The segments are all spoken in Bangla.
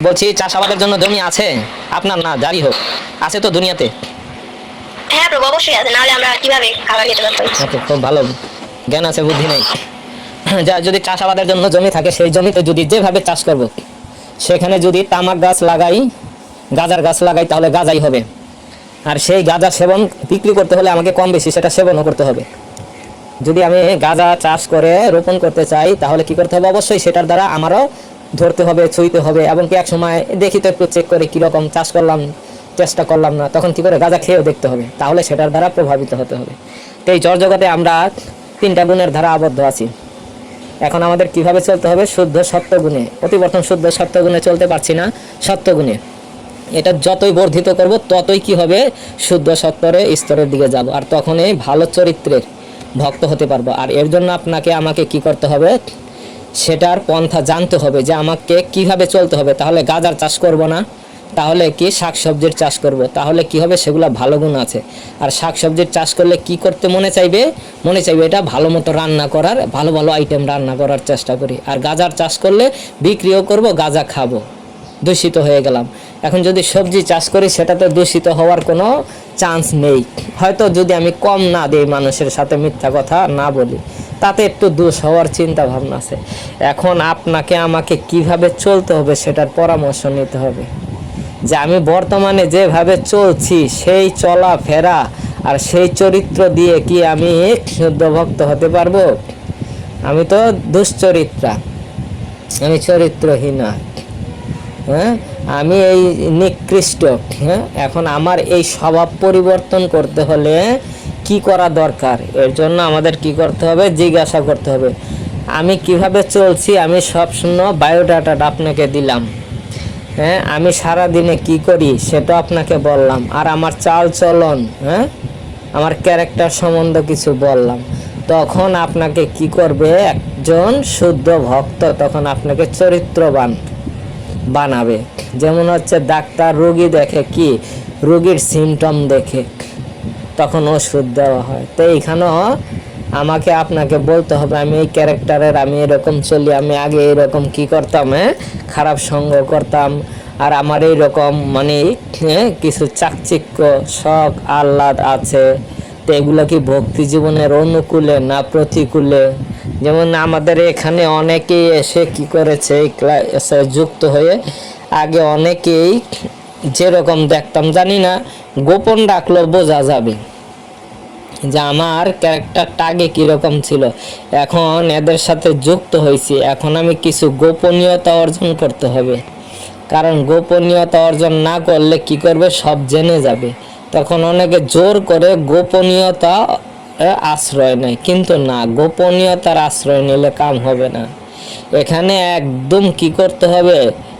বলছি চাষাবাদের জন্য জমি আছে আপনার? না যারই হোক, আছে তো দুনিয়াতে? হ্যাঁ প্রভু, অবশ্যই আছে, নাহলে আমরা কিভাবে খাবার খেতে পারবো? ওকে, খুব ভালো জ্ঞান আছে, বুদ্ধি নেই। যা যদি চাষাবাদের জন্য জমি থাকে, সেই জমিতে যদি যেভাবে চাষ করব, সেখানে যদি তামাক গাছ লাগাই, গাঁজার গাছ লাগাই, তাহলে গাঁজাই হবে। আর সেই গাঁজা সেবন বিক্রি করতে হলে আমাকে কম বেশি সেটা সেবনও করতে হবে। যদি আমি গাঁজা চাষ করে রোপণ করতে চাই, তাহলে কি করতে হবে? অবশ্যই সেটার দ্বারা আমারও ধরতে হবে, ছুঁইতে হবে, এবং কি এক সময় দেখি তো একটু চেক করে কীরকম চাষ করলাম, চেষ্টা করলাম না, তখন কি করে গাঁজা খেয়েও দেখতে হবে, তাহলে সেটার দ্বারা প্রভাবিত হতে হবে। তো এই জড় জগতে আমরা 3টা গুণের দ্বারা আবদ্ধ আছি। এখন আমাদের কিভাবে চলতে হবে? শুদ্ধ সত্য গুণে। প্রতিবর্তন শুদ্ধ সত্য গুণে চলতে পারছি না, সত্য গুণে। এটা যতই বর্ধিত করব, ততই কি হবে? শুদ্ধ সত্যের স্তরের দিকে যাব, আর তখনই ভালো চরিত্রের ভক্ত হতে পারবো। আর এর জন্য আপনাকে আমাকে কি করতে হবে? সেটার পন্থা জানতে হবে যে আমাকে কিভাবে চলতে হবে। তাহলে গাঁজার চাষ করব না, তাহলে কি শাকসবজির চাষ করব, তাহলে কি হবে? সেগুলো ভালো গুণ আছে। আর শাকসবজির চাষ করলে কি করতে মনে চাইবে? মনে চাইবে এটা ভালো মতো রান্না করার, ভালো ভালো আইটেম রান্না করার চেষ্টা করি। আর গাঁজার চাষ করলে বিক্রিও করব, গাঁজা খাবো, দূষিত হয়ে গেলাম। এখন যদি সবজি চাষ করি, সেটাতে দূষিত হওয়ার কোনো চান্স নেই। হয়তো যদি আমি কম না দিই, মানুষের সাথে মিথ্যা কথা না বলি, তাতে একটু দোষ হওয়ার চিন্তা ভাবনা আছে। এখন আপনাকে আমাকে কিভাবে চলতে হবে সেটার পরামর্শ নিতে হবে। যে আমি বর্তমানে যেভাবে চলছি, সেই চলাফেরা আর সেই চরিত্র দিয়ে কি আমি শুদ্ধ ভক্ত হতে পারবো? আমি তো দুশ্চরিত্রা, আমি চরিত্রহীনা, হ্যাঁ, আমি এই নিকৃষ্ট। হ্যাঁ, এখন আমার এই স্বভাব পরিবর্তন করতে হলে কি করা দরকার? এর জন্য আমাদের কি করতে হবে? জিজ্ঞাসা করতে হবে। আমি কিভাবে চলছি, আমি সব শূন্য বায়োডাটাটা আপনাকে দিলাম। হ্যাঁ, আমি সারা দিনে কি করি সেটা আপনাকে বললাম। আর আমার চাল চলন, হ্যাঁ, আমার ক্যারেক্টার সম্বন্ধে কিছু বললাম। তখন আপনাকে কি করবে? একজন শুদ্ধ ভক্ত তখন আপনাকে চরিত্রবান বানাবে। যেমন হচ্ছে ডাক্তার রোগী দেখে কি? রোগীর সিমটম দেখে, তখন ওষুধ দেওয়া হয়। তো এইখানেও আমাকে আপনাকে বলতে হবে আমি এই ক্যারেক্টারের, আমি এরকম চলি, আমি আগে এরকম কি করতাম, হ্যাঁ, খারাপ সঙ্গ করতাম, আর আমার এইরকম মানে কিছু চাকচিক্য শখ আহ্লাদ আছে। তো এগুলো কি ভক্তি জীবনের অনুকূলে না প্রতিকূলে? যেমন আমাদের এখানে অনেকেই এসে কি করেছে, এই ক্লাসে যুক্ত হয়ে আগে অনেকেই যেরকম দেখতাম, জানি না, গোপন ডাকলেও বোঝা যাবে যে আমার ক্যারেক্টারটা আগে কীরকম ছিল। এখন এদের সাথে যুক্ত হয়েছি, এখন আমি কিছু গোপনীয়তা অর্জন করতে হবে। কারণ গোপনীয়তা অর্জন না করলে কি করবে? সব জেনে যাবে। তখন অনেকে জোর করে গোপনীয়তা আশ্রয় নেয়, কিন্তু না, গোপনীয়তার আশ্রয় নিলে কাম হবে না। এখানে একদম কি করতে হবে?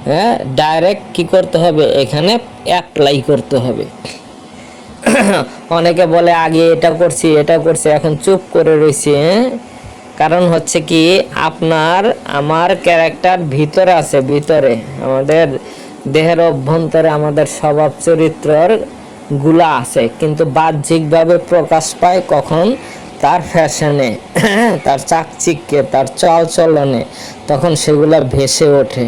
হ্যাঁ, ডাইরেক্ট কি করতে হবে? এখানে অ্যাপ্লাই করতে হবে। অনেকে বলে আগে এটা করছি এটা করছি, এখন চুপ করে রয়েছি। কারণ হচ্ছে কি, আপনার আমার ক্যারেক্টার ভিতরে আছে, ভিতরে আমাদের দেহের অভ্যন্তরে আমাদের স্বভাব চরিত্রের গুলা আছে, কিন্তু বাহ্যিকভাবে প্রকাশ পায় কখন? তার ফ্যাশনে, তার চাকচিক্যে, তার চল চলনে, তখন সেগুলা ভেসে ওঠে।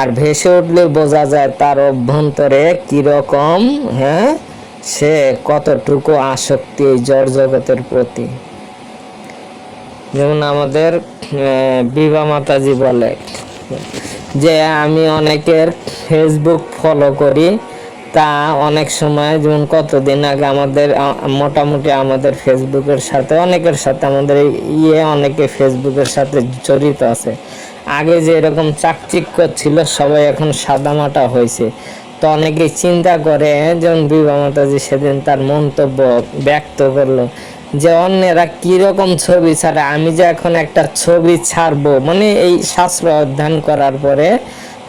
আর ভেসে উঠলে বোঝা যায় তার অভ্যন্তরে কিরকম, হ্যাঁ, সে কতটুকু আসক্তি এই জড় জগতের প্রতি। যেমন আমাদের বিভা মাতাজি বলে যে আমি অনেকের ফেসবুক ফলো করি, তা অনেক সময়, যেমন কতদিন আগে আমাদের মোটামুটি আমাদের ফেসবুকের সাথে অনেকের সাথে আমাদের অনেকে ফেসবুকের সাথে জড়িত আছে। আগে যে এরকম চাকচিক্য ছিল, সবাই এখন সাদামাটা হয়েছে। তো অনেকেই চিন্তা করে, যেমন বিভা মাতাজি সেদিন তার মন্তব্য ব্যক্ত করলো যে অন্যেরা কিরকম ছবি ছাড়ে, আমি যে এখন একটা ছবি ছাড়বো, মানে এই শাস্ত্র অধ্যয়ন করার পরে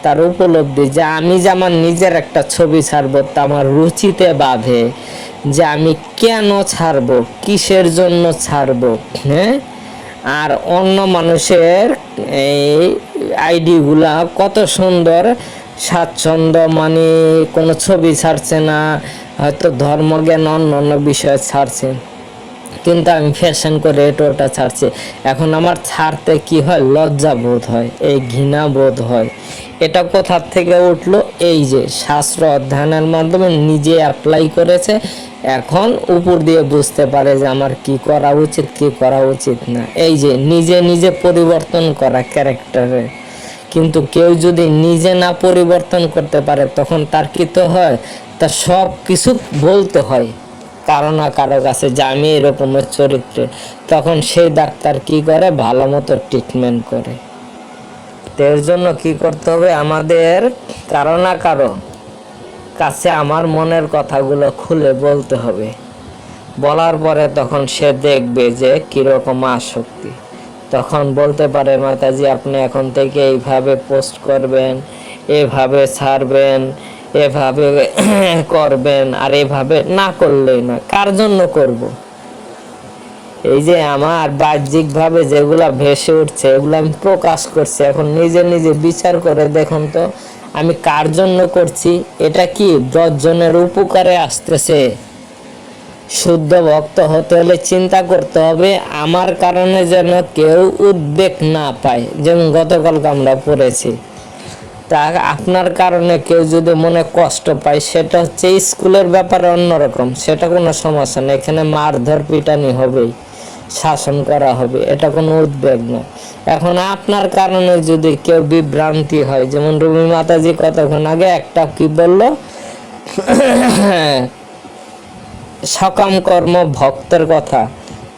তার উপলব্ধি যে আমি যে আমার নিজের একটা ছবি ছাড়বো, তা আমার রুচিতে বাঁধে যে আমি কেন ছাড়বো, কিসের জন্য ছাড়বো। হ্যাঁ, আর অন্য মানুষের এই আইডিগুলা কত সুন্দর স্বাচ্ছন্দ্য, মানে কোনো ছবি ছাড়ছে না, হয়তো ধর্মজ্ঞান অন্য অন্য বিষয় ছাড়ছে, কিন্তু আমি ফ্যাশন করে এটা ওটা ছাড়ছি। এখন আমার ছাড়তে কি হয়? লজ্জা বোধ হয়, এই ঘৃণা বোধ হয়। এটা কোথা থেকে উঠলো? এই যে শাস্ত্র অধ্যয়নের মাধ্যমে নিজে অ্যাপ্লাই করেছে, এখন উপর দিয়ে বুঝতে পারে যে আমার কি করা উচিত কি করা উচিত না। এই যে নিজে নিজে পরিবর্তন করা ক্যারেক্টারে। কিন্তু কেউ যদি নিজে না পরিবর্তন করতে পারে তখন তার কি তো হয়, তার সব কিছু বলতে হয় কারো না কারো কাছে যে আমি এরকমের চরিত্রে। তখন সেই ডাক্তার কি করে, ভালো মতো ট্রিটমেন্ট করে। এর জন্য কি করতে হবে, আমাদের কারো না কারো কাছে আমার মনের কথাগুলো খুলে বলতে হবে। বলার পরে তখন সে দেখবে যে কিরকম আসক্তি। তখন বলতে পারে মাতাজি আপনি এখন থেকে এইভাবে পোস্ট করবেন, এভাবে ছাড়বেন, এভাবে করবেন, আর এভাবে না করলেই না। কার জন্য করব? এই যে আমার বাহ্যিকভাবে যেগুলা ভেসে উঠছে এগুলো আমি প্রকাশ করছি, এখন নিজে নিজে বিচার করে দেখুন তো আমি কার জন্য করছি। এটা কি 10 জনের উপকারে আসতেছে? শুদ্ধ ভক্ত হতে হলে চিন্তা করতে হবে আমার কারণে যেন কেউ উদ্বেগ না পায়। যেমন গতকালকে আমরা পড়েছি, তা আপনার কারণে কেউ যদি মনে কষ্ট পায় সেটা হচ্ছে স্কুলের ব্যাপারে অন্যরকম, সেটা কোনো সমস্যা নেই, এখানে মারধর পিটানি হবেই, শাসন করা হবে, এটা কোনো উদ্বেগ না। এখন আপনার কারণে যদি কেউ বিভ্রান্তি হয়, যেমন রুমি মাতাজি কতক্ষণ আগে একটা কি বললো, সকাম কর্ম ভক্তের কথা,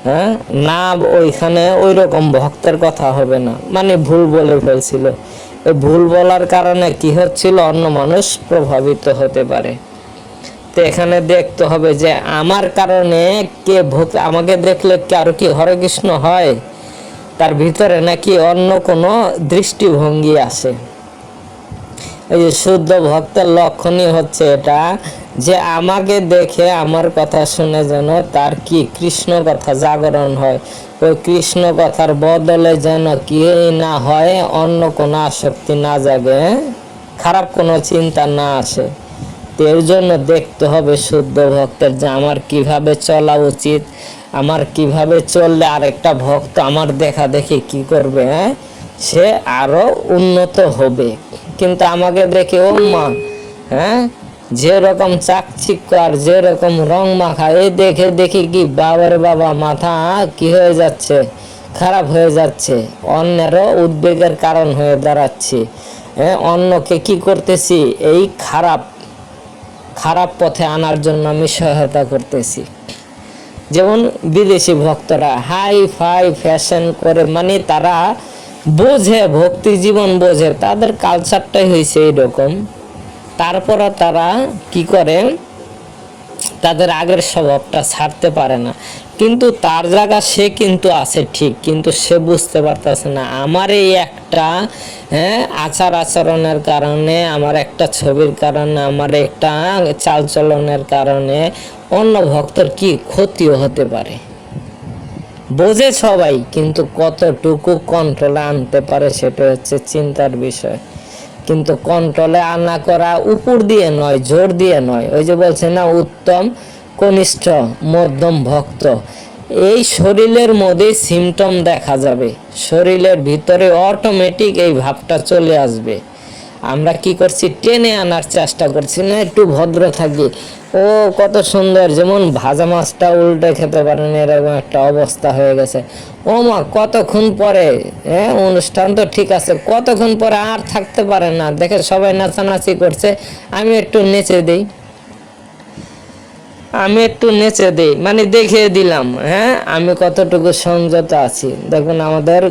হ্যাঁ না, ওইখানে ওই রকম ভক্তের কথা হবে না, মানে ভুল বলে ফেলছিল। এই ভুল বলার কারণে কি হচ্ছিল, অন্য মানুষ প্রভাবিত হতে পারে। তো এখানে দেখতে হবে যে আমার কারণে কে ভক্ত, আমাকে দেখলে কারো কি হরে কৃষ্ণ হয়, তার ভিতরে নাকি অন্য কোনো দৃষ্টিভঙ্গি আছে। এই যে শুদ্ধ ভক্তের লক্ষণই হচ্ছে এটা, যে আমাকে দেখে আমার কথা শুনে যেন তার কি কৃষ্ণ কথা জাগরণ হয়, ওই কৃষ্ণ কথার বদলে যেন কি না হয়, অন্য কোনো আসক্তি না জাগে, খারাপ কোনো চিন্তা না আসে। এর জন্য দেখতে হবে শুদ্ধ ভক্তের যে আমার কিভাবে চলা উচিত, আমার কিভাবে চললে আরেকটা ভক্ত আমার দেখা দেখি কি করবে, সে আরো উন্নত হবে। কিন্তু আমাকে দেখে ও মা, যেরকম চাকচিক্য আর যেরকম রং মাখা, এই দেখে দেখি কি বাবার বাবা মাথা কি হয়ে যাচ্ছে, খারাপ হয়ে যাচ্ছে, অন্যেরও উদ্বেগের কারণ হয়ে দাঁড়াচ্ছি। অন্যকে কি করতেছি, এই খারাপ পথে আনার জন্য আমি সহায়তা করতেছি। যেমন বিদেশি ভক্তরা হাই ফাই ফ্যাশন করে, মানে তারা বোঝে, ভক্তি জীবন বোঝে, তাদের কালচারটাই হয়েছে এইরকম। তারপরও তারা কি করে, তাদের আগের স্বভাবটা ছাড়তে পারে না। কিন্তু তার জায়গা সে কিন্তু আছে ঠিক, কিন্তু সে বুঝতে পারতেছে না আমার এই একটা আচার আচরণের কারণে, আমার একটা ছবির কারণে, আমার একটা চালচলনের কারণে অন্য ভক্তর কি ক্ষতিও হতে পারে। বোঝে সবাই, কিন্তু কতটুকু কন্ট্রোলে আনতে পারে সেটা হচ্ছে চিন্তার বিষয়। কিন্তু কন্ট্রোলে আনা করা উপর দিয়ে নয়, জোর দিয়ে নয়। ওই যে বলছে না, উত্তম কনিষ্ঠ মধ্যম ভক্ত, এই শরীরের মধ্যে সিমটম দেখা যাবে, শরীরের ভিতরে অটোমেটিক এই ভাবটা চলে আসবে। আমরা কি করছি, টেনে আনার চেষ্টা করছি, না একটু ভদ্র থাকি, ও কত সুন্দর, যেমন ভাজা মাছটা উল্টে খেতে পারেন এরকম একটা অবস্থা হয়ে গেছে। ও মা কতক্ষণ পরে, অনুষ্ঠান তো ঠিক আছে, কতক্ষণ পরে আর থাকতে পারে না, দেখে সবাই নাচানাচি করছে, আমি একটু নেচে দিই, মানে দেখিয়ে দিলাম আমি কতটুকু সংযত আছি। দেখুন আমাদের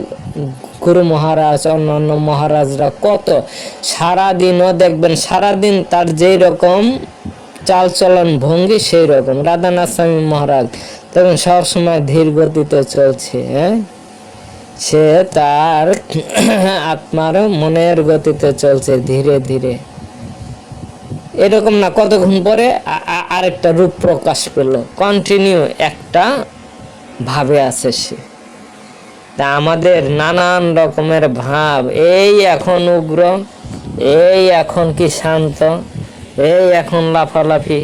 গুরু মহারাজ, অন্যান্য মহারাজরা কত সারাদিনও দেখবেন, সারাদিন তার যেই রকম চালচলন ভঙ্গি সেই রকম। রাধানাথ স্বামী মহারাজ তখন সবসময় ধীর গতিতে চলছে, সে তার আত্মার মনের গতিতে চলছে ধীরে ধীরে। এরকম না, কতক্ষণ পরে আরেকটা রূপ প্রকাশ পেল, কন্টিনিউ একটা ভাবে আছে সে। তা আমাদের নানান রকমের ভাব, এই এখন উগ্র, এই এখন কি শান্ত, এই এখন লাফালাফি।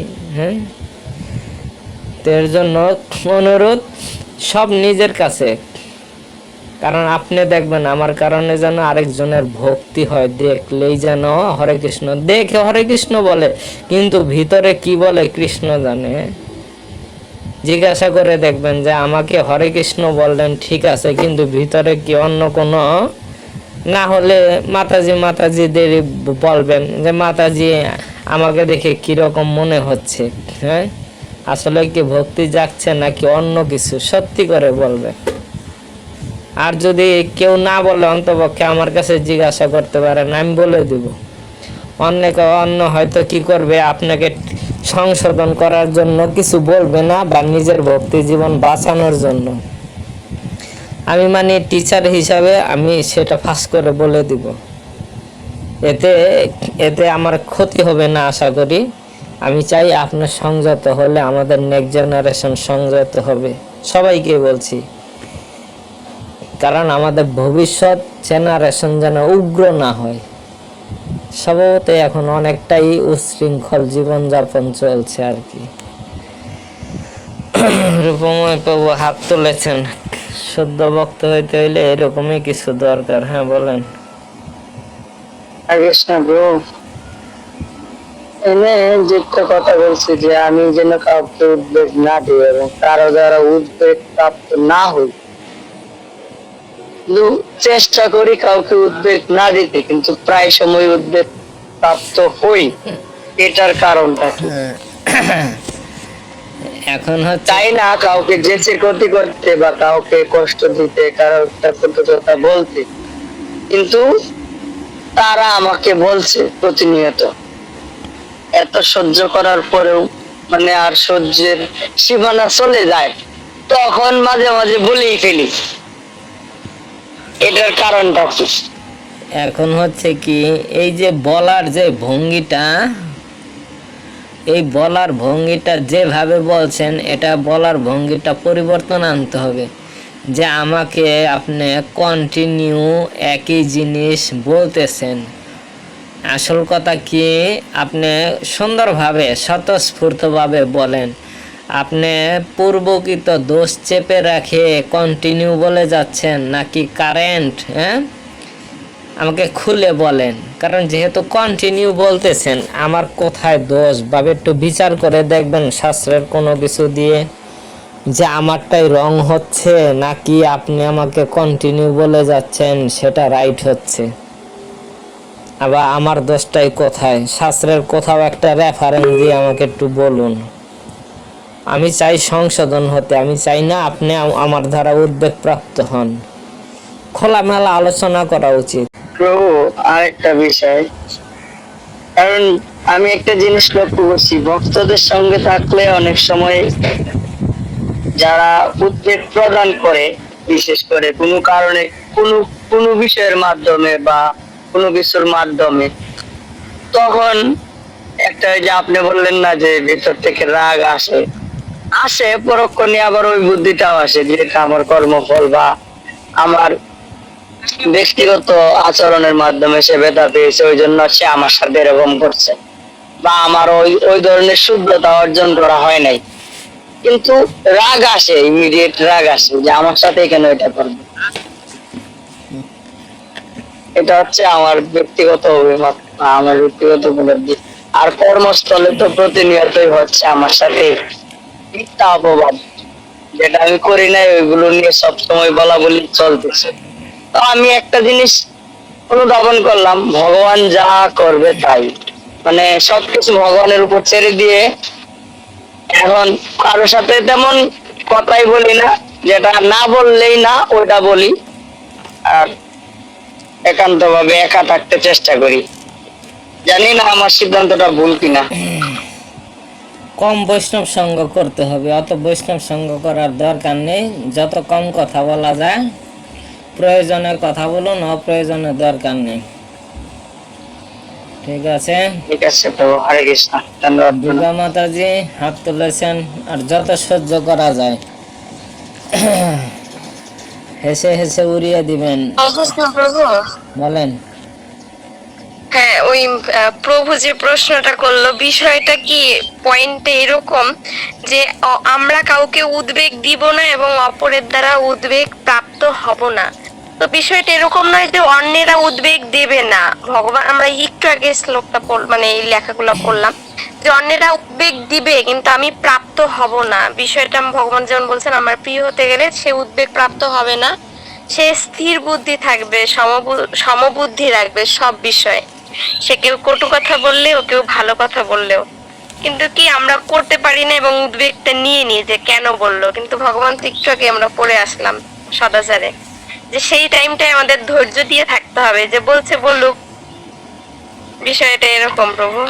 এর জন্য অনুরোধ সব নিজের কাছে, কারণ আপনি দেখবেন আমার কারণে যেন আরেকজনের ভক্তি হয়, দেখলেই যেন হরে কৃষ্ণ দেখে হরে কৃষ্ণ বলে, কিন্তু ভিতরে কি বলে কৃষ্ণ জানে। জিজ্ঞাসা করে দেখবেন যে আমাকে হরে কৃষ্ণ বললেন ঠিক আছে, কিন্তু ভিতরে কি অন্য কোনো, না হলে মাতাজিদের বলবেন যে মাতাজি আমাকে দেখে কিরকম মনে হচ্ছে, হ্যাঁ আসলে কি ভক্তি জাগছে নাকি অন্য কিছু, সত্যি করে বলবে। আর যদি কেউ না বলে অন্তপক্ষে আমার কাছে জিজ্ঞাসা করতে পারেন, আমি বলে দিব। অন্য হয়তো কি করবে, আপনাকে সংশোধন করার জন্য কিছু বলবে না, বা নিজের ভক্তি জীবন বাঁচানোর জন্য। আমি মানে টিচার হিসাবে আমি সেটা ফাঁস করে বলে দিব। এতে এতে আমার ক্ষতি হবে না আশা করি। আমি চাই আপনার সংযত হলে আমাদের নেক্সট জেনারেশন সংযত হবে, সবাইকে বলছি। কারণ আমাদের ভবিষ্যৎ জেনারেশন যেন উগ্র না হয়। স্বভাবত এখন অনেকটাই উচ্ছৃঙ্খল জীবনযাপন চলছে আর কি। রূপময় প্রভু হাত তুলেছেন, শুদ্ধ ভক্ত হইতে হইলে এরকমই কিছু দরকার। হ্যাঁ বলেন। এনে যেটা কথা বলছি যে আমি যেন কাউকে উদ্বেগ না দিই এবং কারো দ্বারা উদ্বেগ প্রাপ্ত না হই, কিন্তু চেষ্টা করি কাউকে উদ্বেগ না দিতে, কিন্তু প্রায় সময় উদ্বেগ প্রাপ্ত হই। এটার কারণটা কি? এখন হচ্ছে চাই না কাউকে জেচে ক্ষতি করতে বা কাউকে কষ্ট দিতে, কারো একটা কথা বলতে, কিন্তু তারা আমাকে বলছে প্রতিনিয়ত। এত সহ্য করার পরেও মানে আর সহ্যের সীমানা চলে যায়, তখন মাঝে মাঝে বলেই ফেলি। এটার কারণটা কি? এখন হচ্ছে কি, এই যে বলার যে ভঙ্গিটা, এই বলার ভঙ্গিটা যেভাবে বলছেন, এটা বলার ভঙ্গিটা পরিবর্তন আনতে হবে। যে আমাকে আপনি কন্টিনিউ একই জিনিস বলতেছেন, আসল কথা কি আপনি সুন্দরভাবে স্বতঃস্ফূর্তভাবে বলেন। আপনি পূর্বকৃত দোষ চেপে রাখে কন্টিনিউ বলে যাচ্ছেন নাকি কারেন্ট, হ্যাঁ আমাকে খুলে বলেন। কারণ যেহেতু কন্টিনিউ বলতেছেন, আমার কোথায় দোষ ভাবে একটু বিচার করে দেখবেন শাস্ত্রের কোনো কিছু দিয়ে, যে আমারটাই রং হচ্ছে নাকি আপনি আমাকে কন্টিনিউ বলে যাচ্ছেন সেটা রাইট হচ্ছে। আবার আমার দোষটাই কোথায়, শাস্ত্রের কোথাও একটা রেফারেন্স দিয়ে আমাকে একটু বলুন। আমি চাই সংশোধন হতে, আমি চাই না আপনি আমার দ্বারা উদ্বেগ প্রাপ্ত হন। খোলামেলা আলোচনা করা উচিত। প্রভু, আরেকটা বিষয়, কারণ আমি একটা জিনিস লক্ষ্য করছি, ভক্তদের সঙ্গে থাকলে অনেক সময় যারা উদ্বেগ প্রদান করে, বিশেষ করে কোনো কারণে কোনো বিষয়ের মাধ্যমে বা কোনো কিছুর মাধ্যমে, তখন একটা যে আপনি বললেন না যে ভেতর থেকে রাগ আসে, পরক্ষণে আবার ওই বুদ্ধিটাও আসে যে এটা আমার কর্মফল বা আমার ব্যক্তিগত আচরণের মাধ্যমে সে ব্যথা পেয়েছে, ওই জন্য সে আমার সাথে এরকম করছে, বা আমার ওই ধরনের শুদ্ধতা অর্জন করা হয় নাই। কিন্তু রাগ আসে, ইমিডিয়েট রাগ আসে যে আমার সাথে কেন এটা করবে। এটা হচ্ছে আমার ব্যক্তিগত অভিমত, আমার ব্যক্তিগত উপলব্ধি। আর কর্মস্থলে তো প্রতিনিয়তই হচ্ছে আমার সাথে মিথ্যা অপবাদ, যেটা আমি করি নাই ওইগুলো নিয়ে সবসময় বলা বলি চলতেছে। তো আমি একটা জিনিস অনুধাবন করলাম, ভগবান যা করবে তাই, মানে সবকিছু ভগবানের উপর ছেড়ে দিয়ে এখন কারোর সাথে তেমন কথাই বলি না, যেটা না বললেই না ওটা বলি, আর একান্ত ভাবে একা থাকতে চেষ্টা করি। জানি না আমার সিদ্ধান্তটা ভুল কিনা। কম বৈষ্ণব সঙ্গ করতে হবে, অত বৈষ্ণব সঙ্গ করার দরকার নেই। যত কম কথা বলা যায়, প্রয়োজনের কথা বলুন, অপ্রয়োজনের দরকার নেই। ঠিক আছে, ঠিক আছে প্রভু, হরে কৃষ্ণ, ধন্যবাদ। দুর্গা মাতাজি হাত তুলেছেন, আর যত সহ্য করা যায় হেসে হেসে উড়িয়ে দিবেন। প্রভু, বলেন। হ্যাঁ ওই প্রভু যে প্রশ্নটা করলো, বিষয়টা কি পয়েন্টে এরকম যে আমরা কাউকে উদ্বেগ দিব না এবং অপরের দ্বারা উদ্বেগ প্রাপ্ত হব না, তো বিষয়টা এরকম নয় যে অন্যেরা উদ্বেগ দেবে না। ভগবান, আমরা একটু আগে শ্লোকটা মানে এই লেখাগুলো পড়লাম যে অন্যেরা উদ্বেগ দিবে কিন্তু আমি প্রাপ্ত হব না। বিষয়টা ভগবান যেমন বলছেন, আমার প্রিয় হতে গেলে সে উদ্বেগ প্রাপ্ত হবে না, সে স্থির বুদ্ধি থাকবে, সমবুদ্ধি রাখবে সব বিষয়ে। সে কেউ কটু কথা বললেও কেউ ভালো কথা বললেও, কিন্তু কি আমরা করতে পারি না এবং উদ্বেগটা নিয়ে নিই যে কেন বললো। কিন্তু ভগবান তো একটু আগে আমরা পড়ে আসলাম সদাচারে যে সেই টাইমটায় আমাদের ধৈর্য দিয়ে থাকতে হবে, যে বলছে বলুক। বিষয়টা এরকম প্রভু।